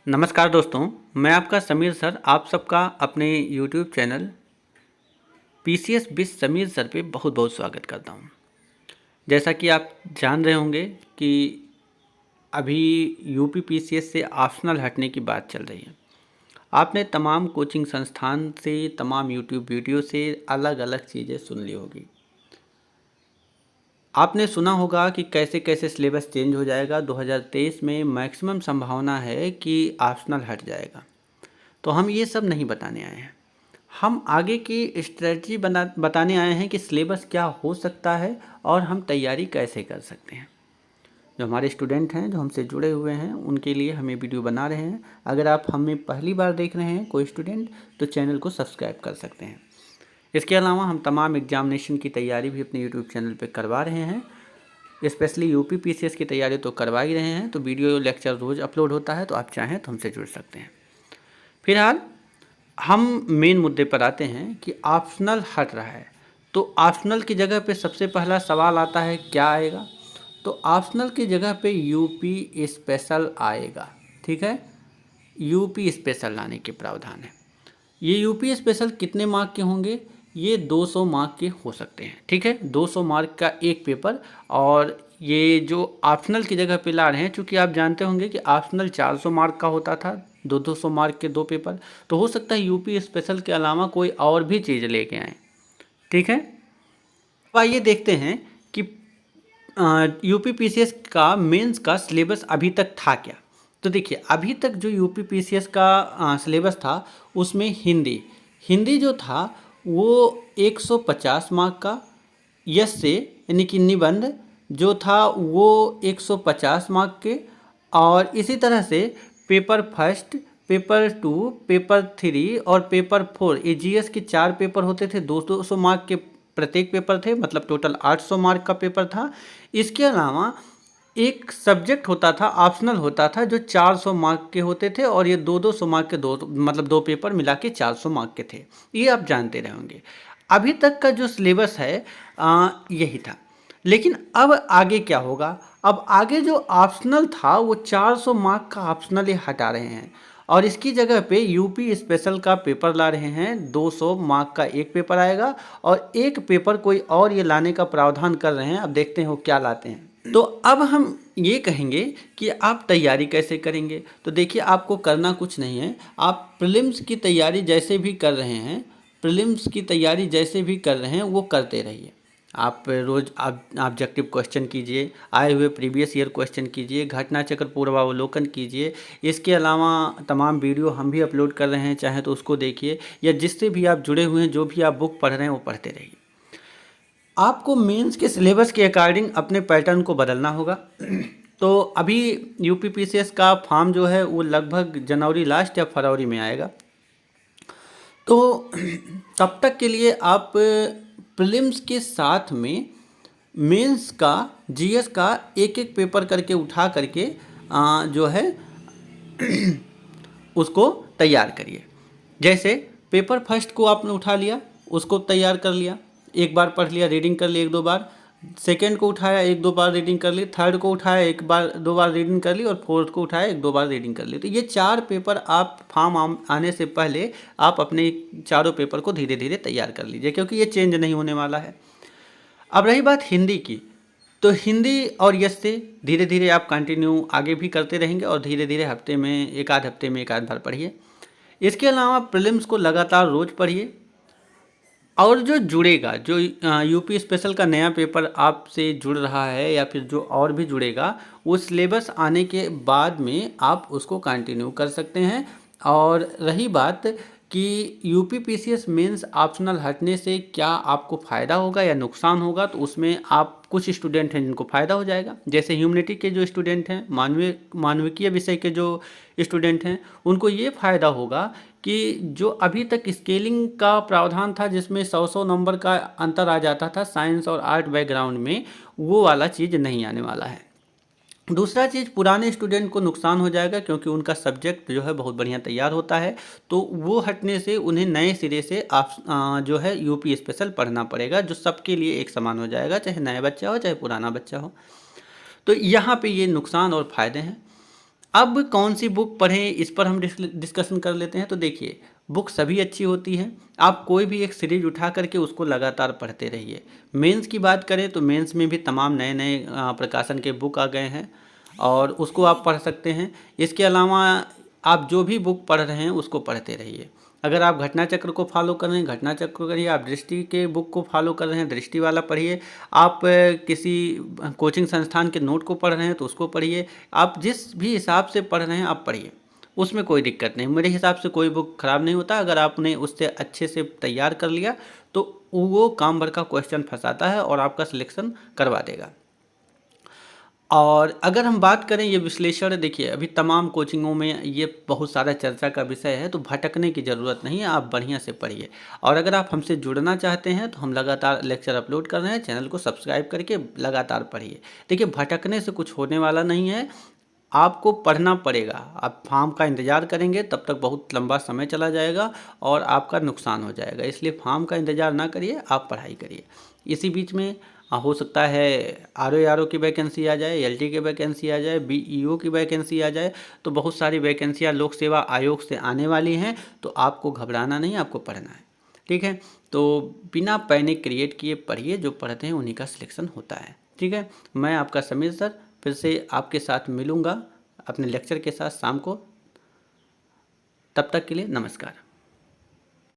नमस्कार दोस्तों, मैं आपका समीर सर आप सबका अपने YouTube channel PCS with Sameer sir पे बहुत बहुत स्वागत करता हूँ। जैसा कि आप जान रहे होंगे कि अभी यूपी PCS से ऑप्शनल हटने की बात चल रही है। आपने तमाम कोचिंग संस्थान से, तमाम YouTube वीडियो से अलग अलग चीज़ें सुन ली होगी। आपने सुना होगा कि कैसे कैसे सिलेबस चेंज हो जाएगा। 2023 में मैक्सिमम संभावना है कि ऑप्शनल हट जाएगा। तो हम ये सब नहीं बताने आए हैं, हम आगे की स्ट्रेटजी बताने आए हैं कि सिलेबस क्या हो सकता है और हम तैयारी कैसे कर सकते हैं। जो हमारे स्टूडेंट हैं, जो हमसे जुड़े हुए हैं, उनके लिए हम ये वीडियो बना रहे हैं। अगर आप हमें पहली बार देख रहे हैं कोई स्टूडेंट, तो चैनल को सब्सक्राइब कर सकते हैं। इसके अलावा हम तमाम एग्जामिनेशन की तैयारी भी अपने यूट्यूब चैनल पर करवा रहे हैं। स्पेशली यूपी PCS की तैयारी तो करवा ही रहे हैं, तो वीडियो लेक्चर रोज़ अपलोड होता है, तो आप चाहें तो हमसे जुड़ सकते हैं। फिलहाल हम मेन मुद्दे पर आते हैं कि ऑप्शनल हट रहा है, तो ऑप्शनल की जगह पे सबसे पहला सवाल आता है क्या आएगा। तो ऑप्शनल की जगह पे यूपी स्पेशल आएगा। ठीक है, यूपी स्पेशल लाने के प्रावधान है। ये यूपी स्पेशल कितने मार्क के होंगे? ये 200 मार्क के हो सकते हैं। ठीक है, 200 मार्क का एक पेपर। और ये जो ऑप्शनल की जगह पे ला रहे हैं, चूँकि आप जानते होंगे कि ऑप्शनल 400 मार्क का होता था, 200 मार्क के दो पेपर, तो हो सकता है यूपी स्पेशल के अलावा कोई और भी चीज़ लेके आएँ। ठीक है, अब आइए देखते हैं कि यूपी PCS का मेंस का सिलेबस अभी तक था क्या। तो देखिए, अभी तक जो यूपी PCS का सिलेबस था उसमें हिंदी जो था वो 150 मार्क का, यस से यानी कि निबंध जो था वो 150 मार्क के, और इसी तरह से पेपर फर्स्ट, पेपर 2, पेपर 3 और पेपर 4, ये GS के 4 पेपर होते थे, 200 मार्क के प्रत्येक पेपर थे, मतलब टोटल 800 मार्क का पेपर था। इसके अलावा एक सब्जेक्ट होता था, ऑप्शनल होता था, जो 400 मार्क के होते थे, और ये 200 मार्क के दो पेपर मिला के 400 मार्क के थे। ये आप जानते रहे होंगे। अभी तक का जो सिलेबस है यही था। लेकिन अब आगे क्या होगा? अब आगे जो ऑप्शनल था वो 400 मार्क का ऑप्शनल ही हटा रहे हैं, और इसकी जगह पे यूपी स्पेशल का पेपर ला रहे हैं। 200 मार्क का एक पेपर आएगा, और एक पेपर कोई और ये लाने का प्रावधान कर रहे हैं। अब देखते हैं वो क्या लाते हैं। तो अब हम ये कहेंगे कि आप तैयारी कैसे करेंगे। तो देखिए, आपको करना कुछ नहीं है। आप प्रीलिम्स की तैयारी जैसे भी कर रहे हैं, वो करते रहिए। आप रोज़ ऑब्जेक्टिव क्वेश्चन कीजिए, आए हुए प्रीवियस ईयर क्वेश्चन कीजिए, घटना चक्र पूर्वावलोकन कीजिए। इसके अलावा तमाम वीडियो हम भी अपलोड कर रहे हैं, चाहे तो उसको देखिए, या जिससे भी आप जुड़े हुए हैं, जो भी आप बुक पढ़ रहे हैं वो पढ़ते रहिए। आपको मेंस के सिलेबस के अकॉर्डिंग अपने पैटर्न को बदलना होगा। तो अभी यूपी PCS का फॉर्म जो है वो लगभग जनवरी लास्ट या फरवरी में आएगा। तो तब तक के लिए आप प्रीलिम्स के साथ में मेंस का, GS का एक एक पेपर करके उठा करके जो है उसको तैयार करिए। जैसे पेपर फर्स्ट को आपने उठा लिया, उसको तैयार कर लिया, एक बार पढ़ लिया, रीडिंग कर ली 1-2 बार। सेकेंड को उठाया, 1-2 बार रीडिंग कर ली। थर्ड को उठाया, 1-2 बार रीडिंग कर ली। और फोर्थ को उठाया, 1-2 बार रीडिंग कर ली। तो ये 4 पेपर आप फॉर्म आने से पहले आप अपने चारों पेपर को धीरे धीरे तैयार कर लीजिए, क्योंकि ये चेंज नहीं होने वाला है। अब रही बात हिंदी की, तो हिंदी और यस से धीरे धीरे आप कंटिन्यू आगे भी करते रहेंगे, और धीरे धीरे हफ्ते में एक आध बार पढ़िए। इसके अलावा प्रीलिम्स को लगातार रोज़ पढ़िए। और जो जुड़ेगा, जो यूपी स्पेशल का नया पेपर आपसे जुड़ रहा है, या फिर जो और भी जुड़ेगा, वो सिलेबस आने के बाद में आप उसको कंटिन्यू कर सकते हैं। और रही बात कि यूपी PCS मेंस ऑप्शनल हटने से क्या आपको फ़ायदा होगा या नुकसान होगा, तो उसमें आप कुछ स्टूडेंट हैं जिनको फ़ायदा हो जाएगा। जैसे ह्यूमैनिटी के जो स्टूडेंट हैं, मानविकीय विषय के जो स्टूडेंट हैं, उनको ये फ़ायदा होगा कि जो अभी तक स्केलिंग का प्रावधान था, जिसमें 100 नंबर का अंतर आ जाता था साइंस और आर्ट बैकग्राउंड में, वो वाला चीज़ नहीं आने वाला है। दूसरा चीज़, पुराने स्टूडेंट को नुकसान हो जाएगा, क्योंकि उनका सब्जेक्ट जो है बहुत बढ़िया तैयार होता है, तो वो हटने से उन्हें नए सिरे से जो है यूपी स्पेशल पढ़ना पड़ेगा, जो सबके लिए एक समान हो जाएगा, चाहे नया बच्चा हो चाहे पुराना बच्चा हो। तो यहाँ पे ये नुकसान और फ़ायदे हैं। अब कौन सी बुक पढ़ें, इस पर हम डिस्कशन कर लेते हैं। तो देखिए, बुक सभी अच्छी होती हैं, आप कोई भी एक सीरीज उठा करके उसको लगातार पढ़ते रहिए। मेंस की बात करें तो मेंस में भी तमाम नए नए प्रकाशन के बुक आ गए हैं और उसको आप पढ़ सकते हैं। इसके अलावा आप जो भी बुक पढ़ रहे हैं उसको पढ़ते रहिए। अगर आप घटना चक्र को फॉलो कर रहे हैं, घटना चक्र को करिए। आप दृष्टि के बुक को फॉलो कर रहे हैं, दृष्टि वाला पढ़िए। आप किसी कोचिंग संस्थान के नोट को पढ़ रहे हैं तो उसको पढ़िए। आप जिस भी हिसाब से पढ़ रहे हैं आप पढ़िए, उसमें कोई दिक्कत नहीं। मेरे हिसाब से कोई बुक ख़राब नहीं होता। अगर आपने उससे अच्छे से तैयार कर लिया तो वो काम भर का क्वेश्चन फंसाता है और आपका सिलेक्शन करवा देगा। और अगर हम बात करें ये विश्लेषण, देखिए अभी तमाम कोचिंगों में ये बहुत सारा चर्चा का विषय है, तो भटकने की ज़रूरत नहीं है, आप बढ़िया से पढ़िए। और अगर आप हमसे जुड़ना चाहते हैं तो हम लगातार लेक्चर अपलोड कर रहे हैं, चैनल को सब्सक्राइब करके लगातार पढ़िए। देखिए, भटकने से कुछ होने वाला नहीं है, आपको पढ़ना पड़ेगा। आप फॉर्म का इंतज़ार करेंगे तब तक बहुत लंबा समय चला जाएगा और आपका नुकसान हो जाएगा। इसलिए फॉर्म का इंतज़ार ना करिए, आप पढ़ाई करिए। इसी बीच में हो सकता है आर ओ की वैकेंसी आ जाए, एल टी की वैकेंसी आ जाए, BEO की वैकेंसी आ जाए, तो बहुत सारी वैकेंसियाँ लोक सेवा आयोग से आने वाली हैं। तो आपको घबराना नहीं, आपको पढ़ना है, ठीक है। तो बिना पैनिक क्रिएट किए पढ़िए, जो पढ़ते हैं उन्हीं का सिलेक्शन होता है, ठीक है। मैं आपका समीर सर फिर से आपके साथ मिलूँगा अपने लेक्चर के साथ शाम को। तब तक के लिए नमस्कार।